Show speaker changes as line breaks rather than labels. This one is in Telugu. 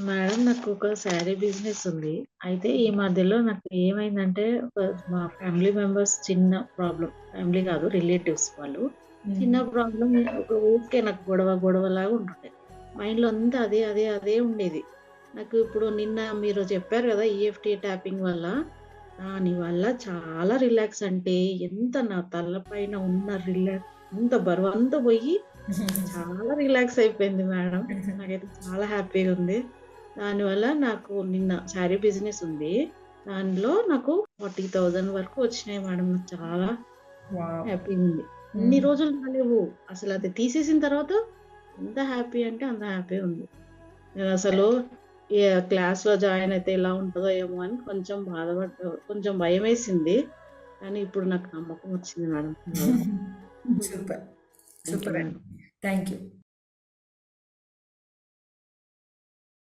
మేడం నాకు ఒక శారీ బిజినెస్ ఉంది. అయితే ఈ మధ్యలో నాకు ఏమైందంటే మా ఫ్యామిలీ మెంబర్స్ చిన్న ప్రాబ్లమ్, ఫ్యామిలీ కాదు రిలేటివ్స్ వాళ్ళు. చిన్న
హ్మ్.
ప్రాబ్లమ్ ఒక ఊరికే నాకు గొడవలాగా ఉంటుండే. మైండ్‌లో అంతా అదే ఉండేది. నాకు ఇప్పుడు నిన్న మీరు చెప్పారు కదా! ఈఎఫ్‌టీ ట్యాపింగ్ వల్ల, దాని వల్ల చాలా రిలాక్స్ అంటే ఎంత నా తలపైన ఉన్న అంత బరువంతా పోయి చాలా రిలాక్స్ అయిపోయింది మేడం. నాకైతే చాలా హ్యాపీగా ఉంది. దానివల్ల నాకు నిన్న శారీ బిజినెస్ ఉంది. దానిలో నాకు 40,000 వరకు వచ్చినాయి మేడం. నాకు చాలా
వావ్!
హ్యాపీగా ఉంది. ఇన్ని
హ్మ్.
రోజులు రాలేవు. అసలది తీసేసిన తర్వాత ఎంత హ్యాపీ అంటే అంత హ్యాపీగా ఉంది. నేనసలు క్లాస్‌లో జాయిన్ అయితే ఎలా ఉంటదో ఏమో అని కొంచెం భయమేసింది. కానీ ఇప్పుడు నాకు నమ్మకం వచ్చింది మేడం. చాలా.
సూపర్.
థాంక్ యూ
సూపర్ అండి.
మేడం.
Thank you.